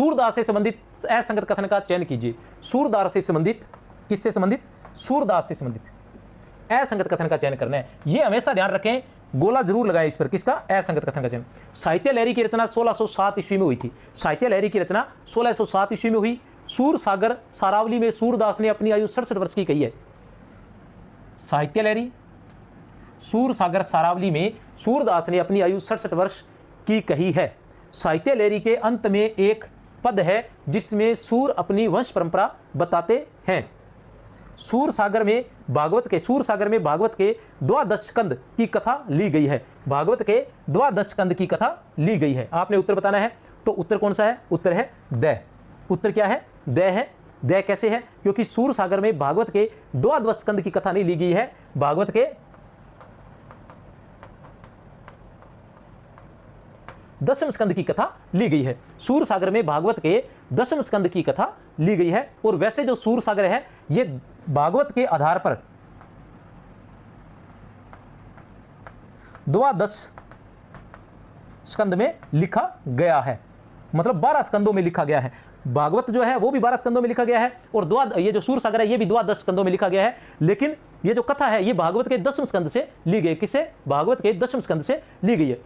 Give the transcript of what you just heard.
सूरदास से संबंधित असंगत कथन का चयन कीजिए। सूरदास से संबंधित, किससे संबंधित? सूरदास से संबंधित असंगत कथन का चयन करना है। ये हमेशा ध्यान रखें, गोला जरूर लगाएं इस पर, किसका? असंगत कथन का चयन। साहित्य लहरी की रचना 1607 ईस्वी में हुई थी। साहित्य लहरी की रचना 1607 ईस्वी में हुई। सूर सागर सारावली में सूरदास ने अपनी आयु 67 वर्ष की कही है। साहित्य लहरी सूर सागर सारावली में सूरदास ने अपनी आयु 67 वर्ष की कही है। साहित्य लहरी के अंत में एक पद है जिसमें सूर अपनी वंश परंपरा बताते हैं। सूर सागर में भागवत के द्वादश स्कंद की कथा ली गई है। भागवत के द्वादश स्कंद की कथा ली गई है। आपने उत्तर बताना है, तो उत्तर कौन सा है? उत्तर है द। उत्तर क्या है? द है। द कैसे है? क्योंकि सूर सागर में भागवत के द्वादश स्कंद की कथा नहीं ली गई है, भागवत के दशम स्कंद की कथा ली गई है। सूर सागर में भागवत के दशम स्कंद की कथा ली गई है। और वैसे जो सूर सागर है ये भागवत के आधार पर द्वादश स्कंद में लिखा गया है, मतलब 12 स्कंदों में लिखा गया है। भागवत जो है वो भी 12 स्कंदों में लिखा गया है, और ये जो सूर सागर है ये भी द्वादश स्कंदों में लिखा गया है। लेकिन ये जो कथा है ये भागवत के दशम स्कंद से ली गई। किससे? भागवत के दशम स्कंद से ली गई है।